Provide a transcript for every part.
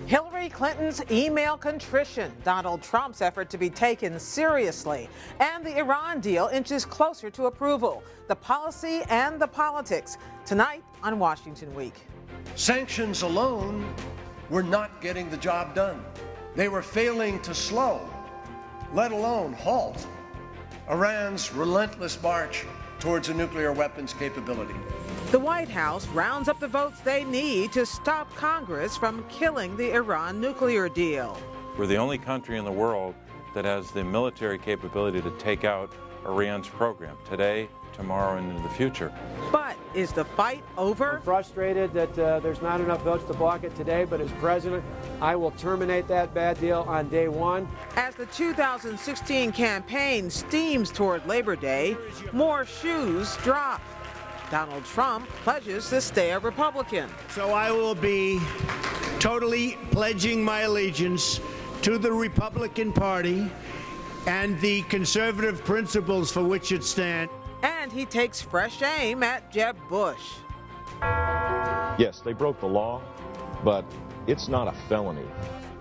Hillary Clinton's email contrition, Donald Trump's effort to be taken seriously, and the Iran deal inches closer to approval. The policy and the politics, tonight on Washington Week. Sanctions alone were not getting the job done. They were failing to slow, let alone halt, Iran's relentless march towards a nuclear weapons capability. The White House rounds up the votes they need to stop Congress from killing the Iran nuclear deal. We're the only country in the world that has the military capability to take out Iran's program today, tomorrow, and into the future. But is the fight over? I'm frustrated that there's not enough votes to block it today, but as president, I will terminate that bad deal on day one. As the 2016 campaign steams toward Labor Day, more shoes drop. Donald Trump pledges to stay a Republican. So I will be totally pledging my allegiance to the Republican Party and the conservative principles for which it stands. And he takes fresh aim at Jeb Bush. Yes, they broke the law, but it's not a felony.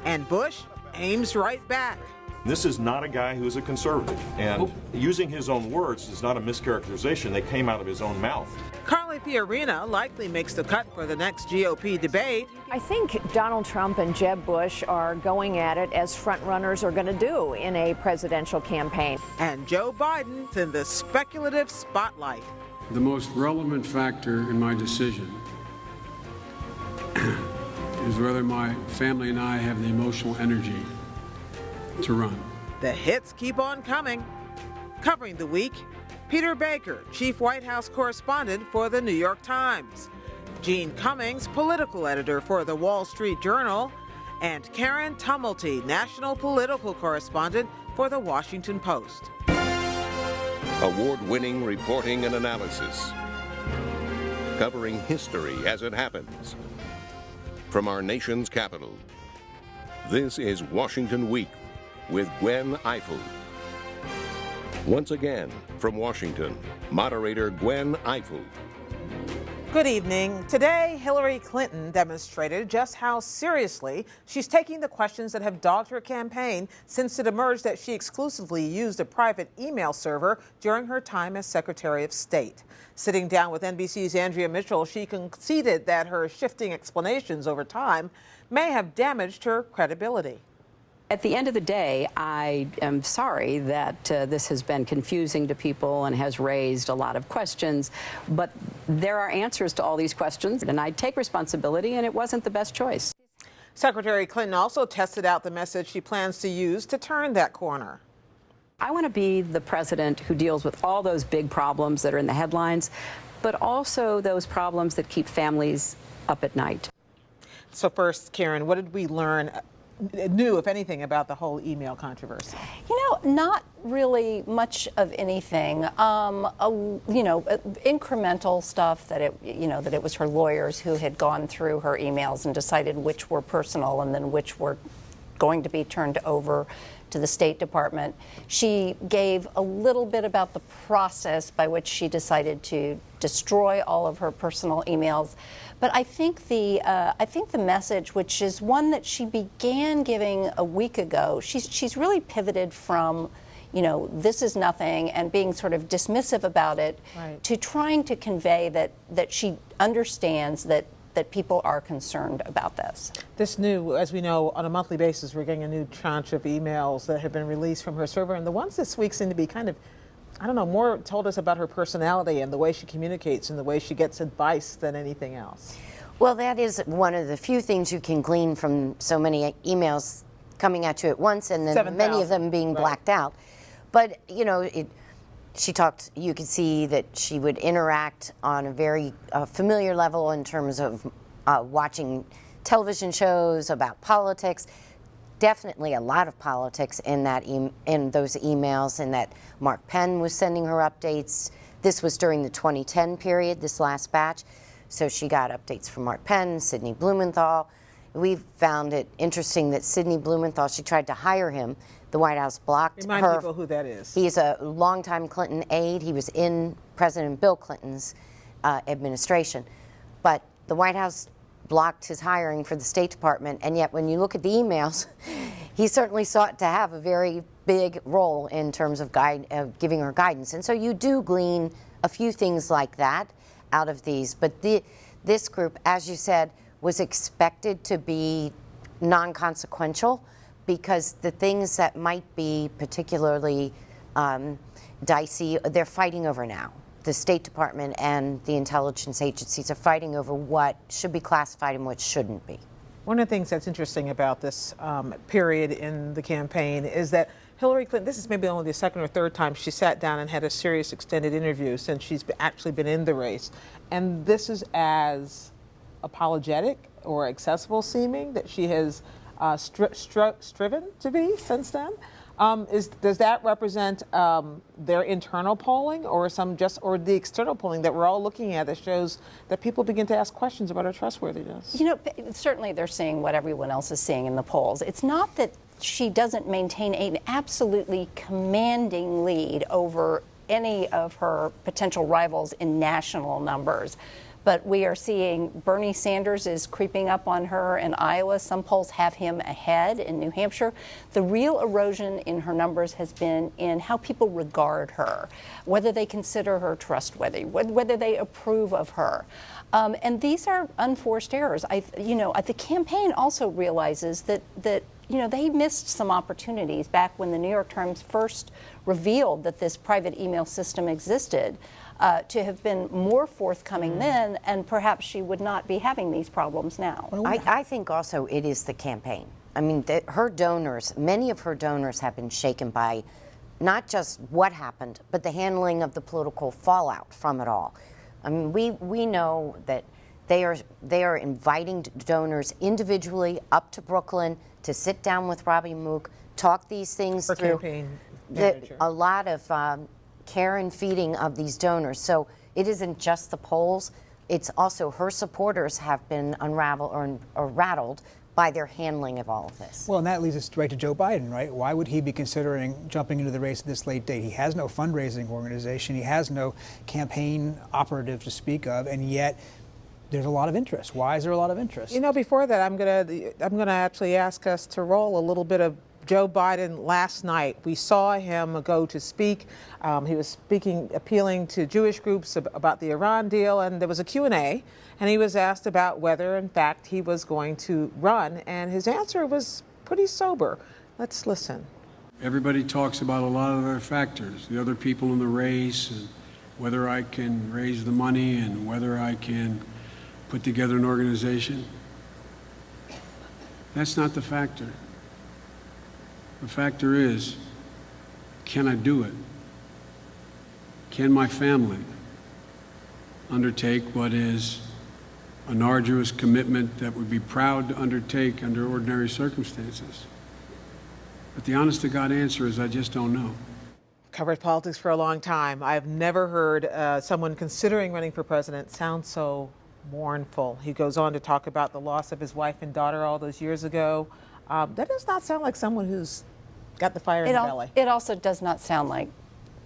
And Bush aims right back. This is not a guy who's a conservative, and using his own words is not a mischaracterization. They came out of his own mouth. Carly Fiorina likely makes the cut for the next GOP debate. I think Donald Trump and Jeb Bush are going at it as frontrunners are going to do in a presidential campaign. And Joe Biden's in the speculative spotlight. The most relevant factor in my decision is whether my family and I have the emotional energy to run. The hits keep on coming. Covering the week, Peter Baker, chief White House correspondent for the New York Times, Gene Cummings, political editor for the Wall Street Journal, and Karen Tumulty, national political correspondent for the Washington Post. Award-winning reporting and analysis, covering history as it happens. From our nation's capital, this is Washington Week with Gwen Ifill. Once again, from Washington, moderator Gwen Ifill. Good evening. Today, Hillary Clinton demonstrated just how seriously she's taking the questions that have dogged her campaign since it emerged that she exclusively used a private email server during her time as Secretary of State. Sitting down with NBC's Andrea Mitchell, she conceded that her shifting explanations over time may have damaged her credibility. At the end of the day, I am sorry that this has been confusing to people and has raised a lot of questions, but there are answers to all these questions, and I take responsibility, and it wasn't the best choice. Secretary Clinton also tested out the message she plans to use to turn that corner. I want to be the president who deals with all those big problems that are in the headlines, but also those problems that keep families up at night. So first, Karen, what did we learn new, if anything, about the whole email controversy? You know, not really much of anything. Incremental stuff that it was her lawyers who had gone through her emails and decided which were personal and then which were going to be turned over to the State Department. She gave a little bit about the process by which she decided to destroy all of her personal emails. But I think the message, which is one that she began giving a week ago, she's really pivoted from, this is nothing and being sort of dismissive about it, right, to trying to convey that she understands that people are concerned about this. This new, as we know, on a monthly basis, we're getting a new tranche of emails that have been released from her server, and the ones this week seem to be kind of, more told us about her personality and the way she communicates and the way she gets advice than anything else. Well, that is one of the few things you can glean from so many emails coming at you at once and then many of them being blacked out. But, she talked, you could see that she would interact on a very familiar level in terms of watching television shows about politics. Definitely a lot of politics in those emails, and that Mark Penn was sending her updates. This was during the 2010 period, this last batch. So she got updates from Mark Penn, Sidney Blumenthal. We found it interesting that Sidney Blumenthal, she tried to hire him. The White House blocked her. Remind people who that is. He's a longtime Clinton aide. He was in President Bill Clinton's administration. But the White House blocked his hiring for the State Department, and yet when you look at the emails, he certainly sought to have a very big role in terms of giving her guidance. And so you do glean a few things like that out of these. But this group, as you said, was expected to be non-consequential, because the things that might be particularly dicey, they're fighting over now. The State Department and the intelligence agencies are fighting over what should be classified and what shouldn't be. One of the things that's interesting about this period in the campaign is that Hillary Clinton, this is maybe only the second or third time she sat down and had a serious extended interview since she's actually been in the race. And this is as apologetic or accessible seeming that she has striven to be since then. Does that represent their internal polling, or or the external polling that we're all looking at that shows that people begin to ask questions about her trustworthiness? You know, certainly they're seeing what everyone else is seeing in the polls. It's not that she doesn't maintain an absolutely commanding lead over any of her potential rivals in national numbers. But we are seeing Bernie Sanders is creeping up on her in Iowa. Some polls have him ahead in New Hampshire. The real erosion in her numbers has been in how people regard her, whether they consider her trustworthy, whether they approve of her. And these are unforced errors. The campaign also realizes that they missed some opportunities back when the New York Times first revealed that this private email system existed. To have been more forthcoming then, and perhaps she would not be having these problems now. I think also it is the campaign. I mean, her donors, many of her donors have been shaken by not just what happened, but the handling of the political fallout from it all. I mean, we know that they are inviting donors individually up to Brooklyn to sit down with Robbie Mook, talk these things through. Campaign manager. A lot of care and feeding of these donors. So it isn't just the polls, it's also her supporters have been unraveled or rattled by their handling of all of this. Well, and that leads us right to Joe Biden, right? Why would he be considering jumping into the race at this late date? He has no fundraising organization, he has no campaign operative to speak of, and yet there's a lot of interest. Why is there a lot of interest? You know, before that, I'm gonna actually ask us to roll a little bit of Joe Biden last night. We saw him go to speak. He was speaking, appealing to Jewish groups about the Iran deal, and there was a Q&A, and he was asked about whether, in fact, he was going to run, and his answer was pretty sober. Let's listen. Everybody talks about a lot of other factors, the other people in the race, and whether I can raise the money and whether I can put together an organization. That's not the factor. The factor is, can I do it? Can my family undertake what is an arduous commitment that would be proud to undertake under ordinary circumstances? But the honest to God answer is I just don't know. Covered politics for a long time. I've never heard someone considering running for president sound so mournful. He goes on to talk about the loss of his wife and daughter all those years ago. That does not sound like someone who's got the fire in the belly. It also does not sound like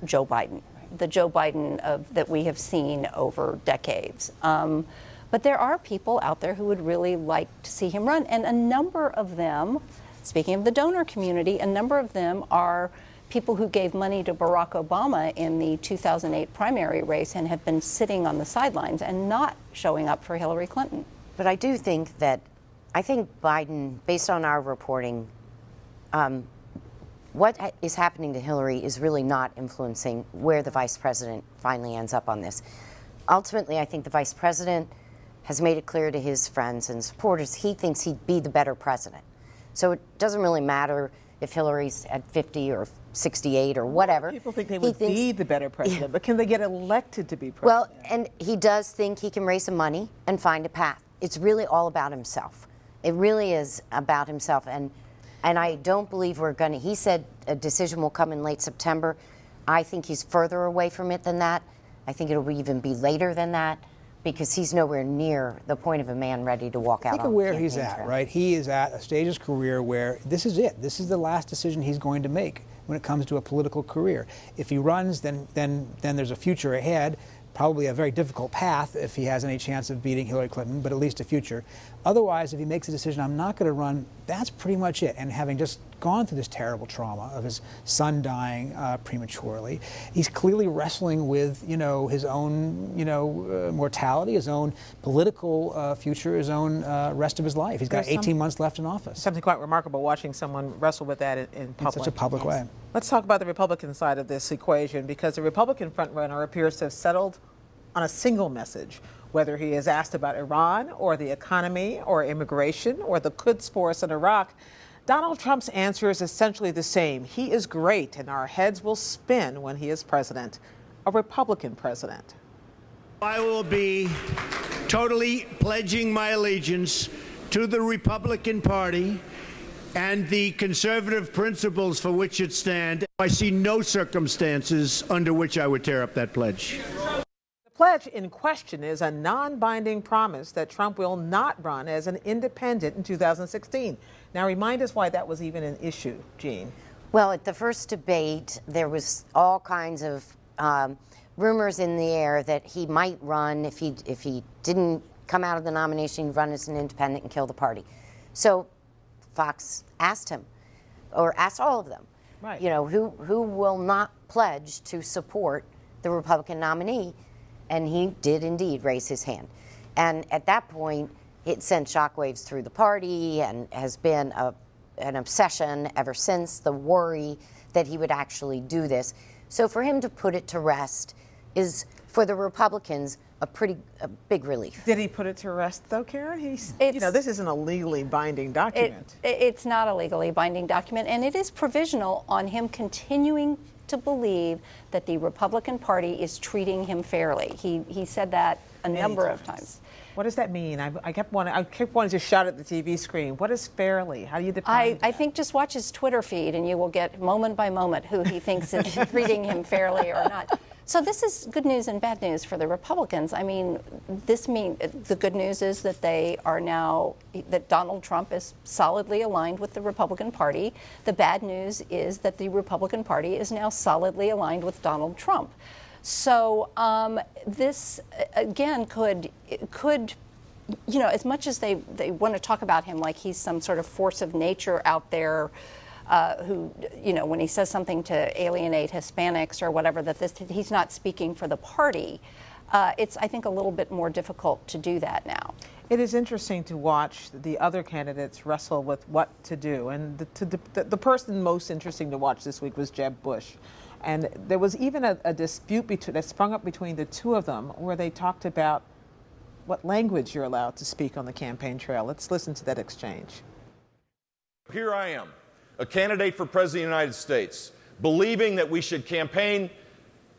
Joe Biden, the Joe Biden that we have seen over decades. But there are people out there who would really like to see him run. And a number of them, speaking of the donor community, a number of them are people who gave money to Barack Obama in the 2008 primary race and have been sitting on the sidelines and not showing up for Hillary Clinton. But I do think that, Biden, based on our reporting, what is happening to Hillary is really not influencing where the vice president finally ends up on this. Ultimately, I think the vice president has made it clear to his friends and supporters he thinks he'd be the better president. So it doesn't really matter if Hillary's at 50 or 68 or whatever. People think they would be the better president, but can they get elected to be president? Well, and he does think he can raise some money and find a path. It's really all about himself. It really is about himself. And I don't believe we're going to, he said a decision will come in late September. I think he's further away from it than that. I think it'll even be later than that, because he's nowhere near the point of a man ready to walk out. Think of where he's at, right? He is at a stage of his career where this is it. This is the last decision he's going to make when it comes to a political career. If he runs, then there's a future ahead. probably a very difficult path if he has any chance of beating Hillary Clinton, but at least a future. Otherwise, if he makes a decision, I'm not going to run, that's pretty much it. And having just gone through this terrible trauma of his son dying prematurely, he's clearly wrestling with, his own, mortality, his own political future, his own rest of his life. He's got 18 months left in office. Something quite remarkable watching someone wrestle with that in public. In such a public way. Let's talk about the Republican side of this equation, because the Republican frontrunner appears to have settled on a single message. Whether he is asked about Iran or the economy or immigration or the Quds Force in Iraq, Donald Trump's answer is essentially the same. He is great, and our heads will spin when he is president, a Republican president. I will be totally pledging my allegiance to the Republican Party and the conservative principles for which it stands. I see no circumstances under which I would tear up that pledge. The pledge in question is a non-binding promise that Trump will not run as an independent in 2016. Now, remind us why that was even an issue, Jean. Well, at the first debate, there was all kinds of rumors in the air that he might run if he didn't come out of the nomination, he'd run as an independent and kill the party. So Fox asked him, or asked all of them, right, who will not pledge to support the Republican nominee? And he did indeed raise his hand. And at that point, it sent shockwaves through the party and has been an obsession ever since, the worry that he would actually do this. So for him to put it to rest is, for the Republicans, a big relief. Did he put it to rest, though, Karen? This isn't a legally binding document. It's not a legally binding document, and it is provisional on him continuing to believe that the Republican Party is treating him fairly. He said that a number of times. What does that mean? I kept wanting to shout at the TV screen. What is fairly? How do you define that? I think just watch his Twitter feed and you will get moment by moment who he thinks is treating him fairly or not. So this is good news and bad news for the Republicans. I mean, the good news is that that Donald Trump is solidly aligned with the Republican Party. The bad news is that the Republican Party is now solidly aligned with Donald Trump. So this, again, could, as much as they want to talk about him like he's some sort of force of nature out there, who, when he says something to alienate Hispanics or whatever, he's not speaking for the party. It's, I think, a little bit more difficult to do that now. It is interesting to watch the other candidates wrestle with what to do. And the person most interesting to watch this week was Jeb Bush. And there was even a dispute that sprung up between the two of them where they talked about what language you're allowed to speak on the campaign trail. Let's listen to that exchange. Here I am, a candidate for President of the United States, believing that we should campaign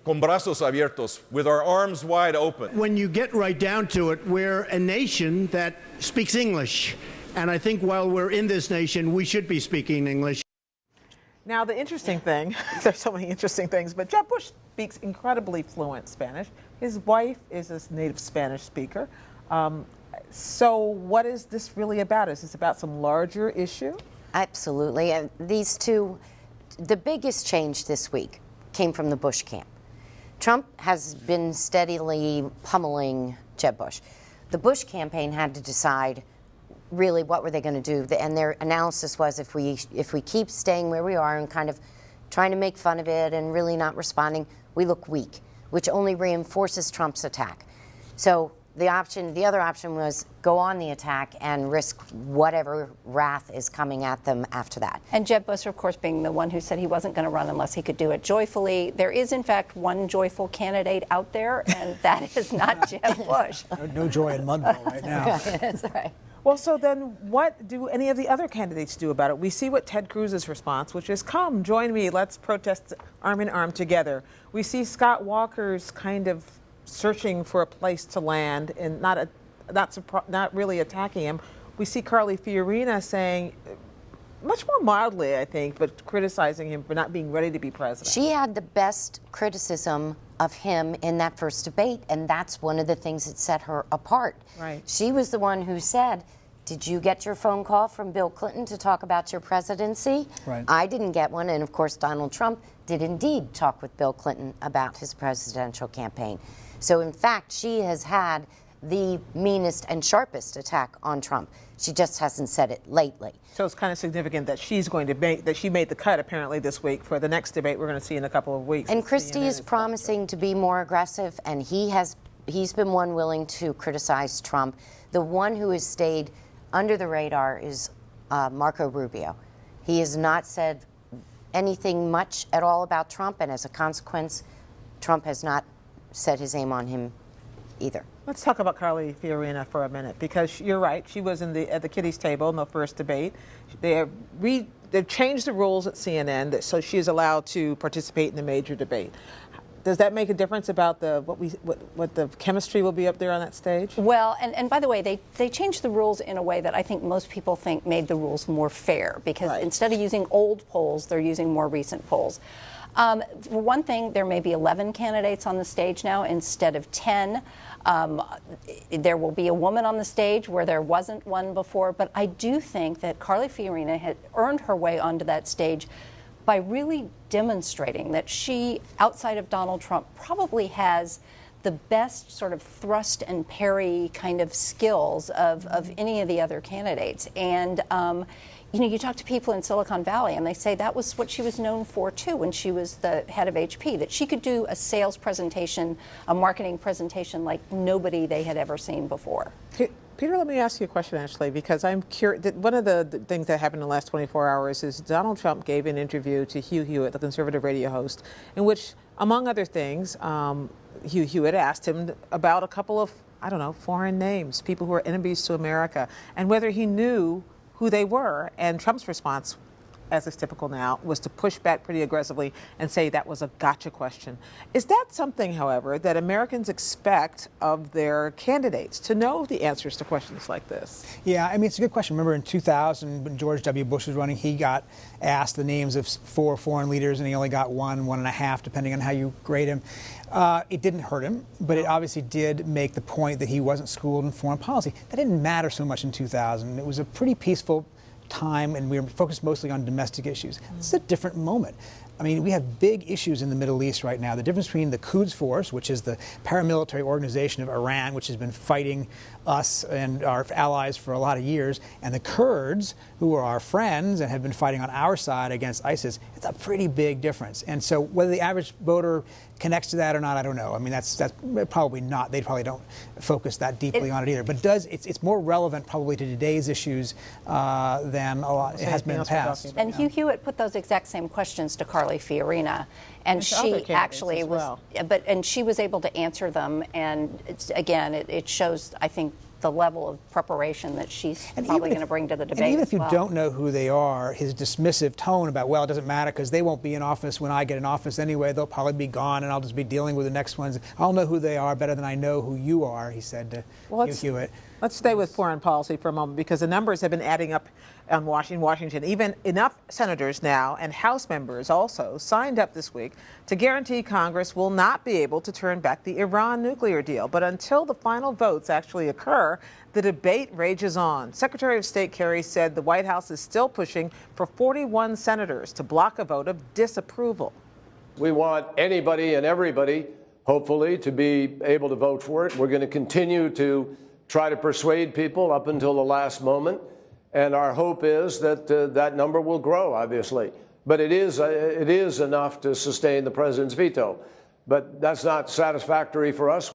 con brazos abiertos, with our arms wide open. When you get right down to it, we're a nation that speaks English. And I think while we're in this nation, we should be speaking English. Now, the interesting thing, there's so many interesting things, but Jeb Bush speaks incredibly fluent Spanish. His wife is a native Spanish speaker. So what is this really about? Is this about some larger issue? Absolutely. These two, the biggest change this week came from the Bush camp. Trump has been steadily pummeling Jeb Bush. The Bush campaign had to decide really what were they going to do, and their analysis was if we keep staying where we are and kind of trying to make fun of it and really not responding, we look weak, which only reinforces Trump's attack. So the other option was go on the attack and risk whatever wrath is coming at them after that. And Jeb Bush, of course, being the one who said he wasn't going to run unless he could do it joyfully. There is, in fact, one joyful candidate out there, and that is not Jeb Bush. No joy in Mudville right now. That's right. Well, so then what do any of the other candidates do about it? We see what Ted Cruz's response, which is, come, join me, let's protest arm in arm together. We see Scott Walker's kind of searching for a place to land and not really attacking him. We see Carly Fiorina saying, much more mildly, I think, but criticizing him for not being ready to be president. She had the best criticism of him in that first debate, and that's one of the things that set her apart. Right. She was the one who said, did you get your phone call from Bill Clinton to talk about your presidency? Right. I didn't get one, and of course Donald Trump did indeed talk with Bill Clinton about his presidential campaign. So in fact, she has had the meanest and sharpest attack on Trump. She just hasn't said it lately. So it's kind of significant that she made the cut apparently this week for the next debate we're going to see in a couple of weeks. And Christie is promising to be more aggressive, and he's been one willing to criticize Trump. The one who has stayed under the radar is Marco Rubio. He has not said anything much at all about Trump, and as a consequence, Trump has not set his aim on him either. Let's talk about Carly Fiorina for a minute, because you're right. She was at the kiddies table in the first debate. They've changed the rules at CNN so she is allowed to participate in the major debate. Does that make a difference about what the chemistry will be up there on that stage? Well, and by the way, they changed the rules in a way that I think most people think made the rules more fair, because instead of using old polls, they're using more recent polls. For one thing, there may be 11 candidates on the stage now instead of 10. There will be a woman on the stage where there wasn't one before, but I do think that Carly Fiorina had earned her way onto that stage by really demonstrating that she, outside of Donald Trump, probably has the best sort of thrust and parry kind of skills of any of the other candidates. And you talk to people in Silicon Valley, and they say that was what she was known for, too, when she was the head of HP, that she could do a sales presentation, a marketing presentation like nobody they had ever seen before. Peter, let me ask you a question, actually, because I'm curious. One of the things that happened in the last 24 hours is Donald Trump gave an interview to Hugh Hewitt, the conservative radio host, in which, among other things, Hugh Hewitt asked him about a couple of, foreign names, people who are enemies to America, and whether he knew who they were. And Trump's response, as is typical now, was to push back pretty aggressively and say that was a gotcha question. Is that something, however, that Americans expect of their candidates, to know the answers to questions like this? Yeah, I mean, it's a good question. Remember in 2000, when George W. Bush was running, he got asked the names of 4 foreign leaders, and he only got 1.5, depending on how you grade him. It didn't hurt him, but it obviously did make the point that he wasn't schooled in foreign policy. That didn't matter so much in 2000. It was a pretty peaceful time, and we were focused mostly on domestic issues. This is a different moment. I mean, we have big issues in the Middle East right now. The difference between the Quds Force, which is the paramilitary organization of Iran, which has been fighting us and our allies for a lot of years, and the Kurds, who are our friends and have been fighting on our side against ISIS, it's a pretty big difference. And so whether the average voter connects to that or not, I don't know. I mean, that's probably not. They probably don't focus that deeply on it either. But it's more relevant probably to today's issues than a lot it has been in the past. And Hugh Hewitt put those exact same questions to Carly Fiorina, and she actually was, and she was able to answer them. And it shows, I think, the level of preparation that she's probably going to bring to the debate. And even if you don't know who they are, his dismissive tone about, well, it doesn't matter because they won't be in office when I get in office anyway. They'll probably be gone, and I'll just be dealing with the next ones. I'll know who they are better than I know who you are, he said to Hugh Hewitt. Let's stay with foreign policy for a moment, because the numbers have been adding up in Washington. Even enough senators now and House members also signed up this week to guarantee Congress will not be able to turn back the Iran nuclear deal. But until the final votes actually occur, the debate rages on. Secretary of State Kerry said the White House is still pushing for 41 senators to block a vote of disapproval. We want anybody and everybody, hopefully, to be able to vote for it. We're going to continue to try to persuade people up until the last moment. And our hope is that that number will grow, obviously. But it is enough to sustain the president's veto. But that's not satisfactory for us.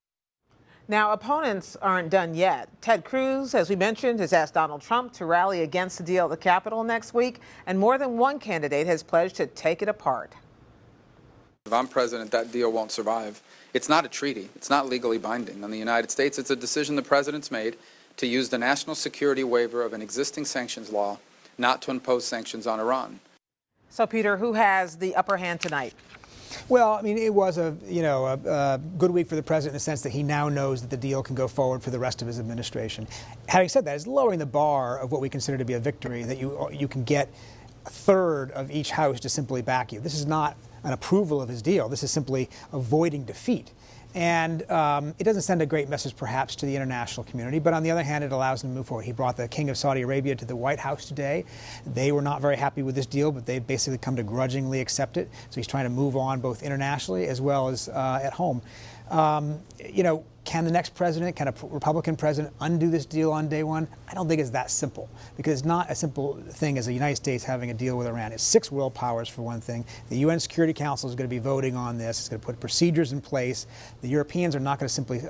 Now, opponents aren't done yet. Ted Cruz, as we mentioned, has asked Donald Trump to rally against the deal at the Capitol next week. And more than one candidate has pledged to take it apart. If I'm president, that deal won't survive. It's not a treaty. It's not legally binding on the United States. It's a decision the president's made to use the national security waiver of an existing sanctions law not to impose sanctions on Iran. So, Peter, who has the upper hand tonight? Well, I mean, it was a good week for the president in the sense that he now knows that the deal can go forward for the rest of his administration. Having said that, it's lowering the bar of what we consider to be a victory, that you can get a third of each house to simply back you. This is not an approval of his deal. This is simply avoiding defeat. And it doesn't send a great message, perhaps, to the international community. But on the other hand, it allows him to move forward. He brought the King of Saudi Arabia to the White House today. They were not very happy with this deal, but they've basically come to grudgingly accept it. So he's trying to move on both internationally as well as at home. You know, can the next president, can a Republican president undo this deal on day one? I don't think it's that simple, because it's not a simple thing as the United States having a deal with Iran. It's 6 world powers, for one thing. The UN Security Council is going to be voting on this. It's going to put procedures in place. The Europeans are not going to simply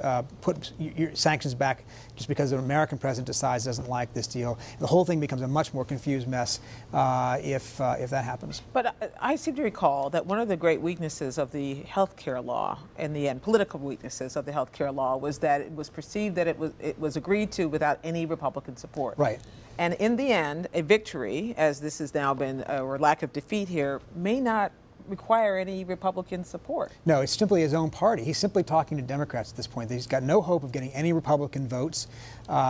put sanctions back just because an American president decides doesn't like this deal. The whole thing becomes a much more confused mess if that happens. But I seem to recall that one of the great weaknesses of the health care law, in the end, political weaknesses of the health care law, was that it was perceived that it was agreed to without any Republican support. Right. And in the end, a victory, as this has now been, or lack of defeat here, may not require any Republican support. No, it's simply his own party. He's simply talking to Democrats at this point. He's got no hope of getting any Republican votes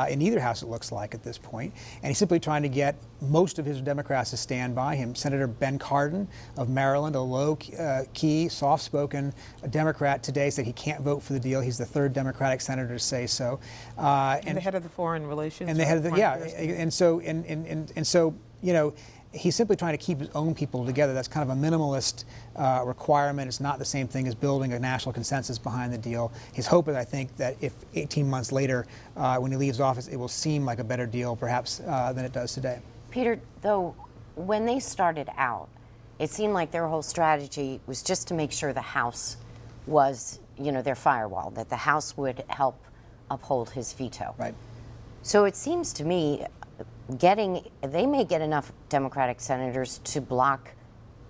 in either house, it looks like, at this point. And he's simply trying to get most of his Democrats to stand by him. Senator Ben Cardin of Maryland, a low-key, soft-spoken Democrat, today said he can't vote for the deal. He's the 3rd Democratic senator to say so. And the head of the Foreign Relations. And the head of the, yeah. And so, you know, he's simply trying to keep his own people together. That's kind of a minimalist requirement. It's not the same thing as building a national consensus behind the deal. His hope is, I think, that if 18 months later, when he leaves office, it will seem like a better deal, perhaps, than it does today. Peter, though, when they started out, it seemed like their whole strategy was just to make sure the House was, you know, their firewall, that the House would help uphold his veto. Right. So it seems to me they may get enough Democratic senators to block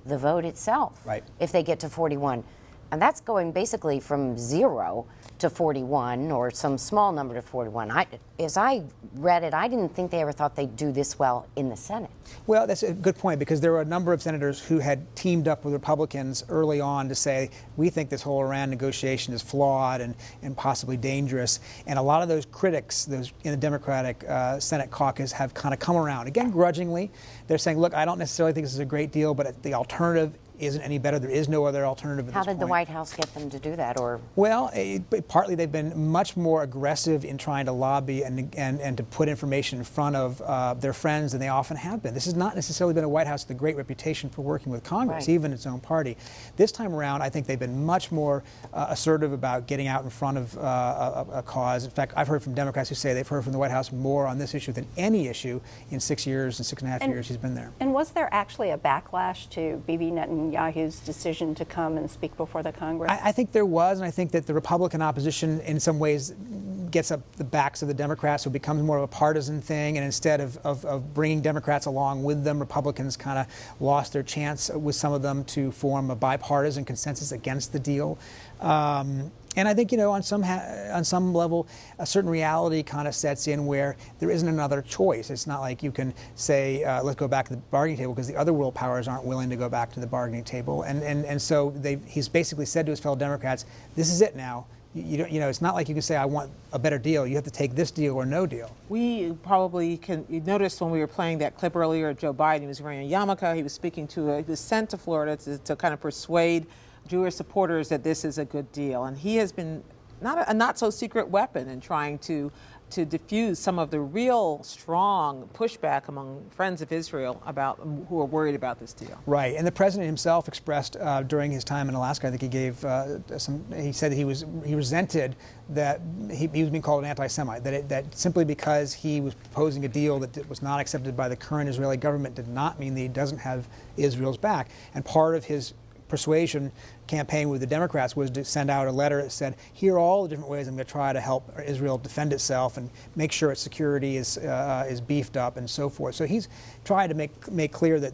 the vote itself. Right. If they get to 41. And that's going basically from 0 to 41, or some small number to 41. As I read it, I didn't think they ever thought they'd do this well in the Senate. Well, that's a good point, because there were a number of senators who had teamed up with Republicans early on to say, we think this whole Iran negotiation is flawed and possibly dangerous. And a lot of those critics, those in the Democratic Senate caucus, have kind of come around. Again, grudgingly, they're saying, look, I don't necessarily think this is a great deal, but the alternative isn't any better. There is no other alternative at How this did point. the White House get them to do that? Or Well, partly they've been much more aggressive in trying to lobby and to put information in front of their friends than they often have been. This has not necessarily been a White House with a great reputation for working with Congress, Right. even its own party. This time around, I think they've been much more assertive about getting out in front of a cause. In fact, I've heard from Democrats who say they've heard from the White House more on this issue than any issue in 6 years and 6.5 years he's been there. And was there actually a backlash to Bibi Netanyahu's decision to come and speak before the Congress? I think there was, and I think that the Republican opposition in some ways gets up the backs of the Democrats, so it becomes more of a partisan thing, and instead of bringing Democrats along with them, Republicans kind of lost their chance with some of them to form a bipartisan consensus against the deal. And I think, you know, on some level, a certain reality kind of sets in where there isn't another choice. It's not like you can say, let's go back to the bargaining table, because the other world powers aren't willing to go back to the bargaining table. And so he's basically said to his fellow Democrats, this is it now. You know, it's not like you can say, I want a better deal. You have to take this deal or no deal. We probably you noticed when we were playing that clip earlier, Joe Biden, he was wearing a yarmulke. He was speaking he was sent to Florida to kind of persuade Jewish supporters that this is a good deal. And he has been a not so secret weapon in trying to diffuse some of the real strong pushback among friends of Israel who are worried about this deal. Right, and the president himself expressed during his time in Alaska, I think he gave he said that he resented that he was being called an anti-Semite, that simply because he was proposing a deal that was not accepted by the current Israeli government did not mean that he doesn't have Israel's back. And part of his persuasion campaign with the Democrats was to send out a letter that said, here are all the different ways I'm going to try to help Israel defend itself and make sure its security is beefed up and so forth. So he's tried to make clear that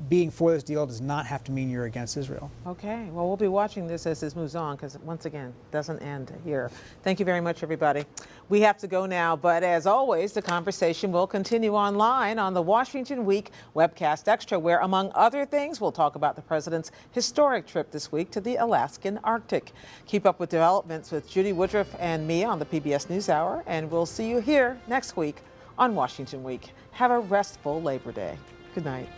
being for this deal does not have to mean you're against Israel. Okay, well, we'll be watching this as this moves on, because once again, it doesn't end here. Thank you very much, everybody. We have to go now, but as always, the conversation will continue online on the Washington Week Webcast Extra, where, among other things, we'll talk about the president's historic trip this week to the Alaskan Arctic. Keep up with developments with Judy Woodruff and me on the PBS NewsHour, and we'll see you here next week on Washington Week. Have a restful Labor Day. Good night.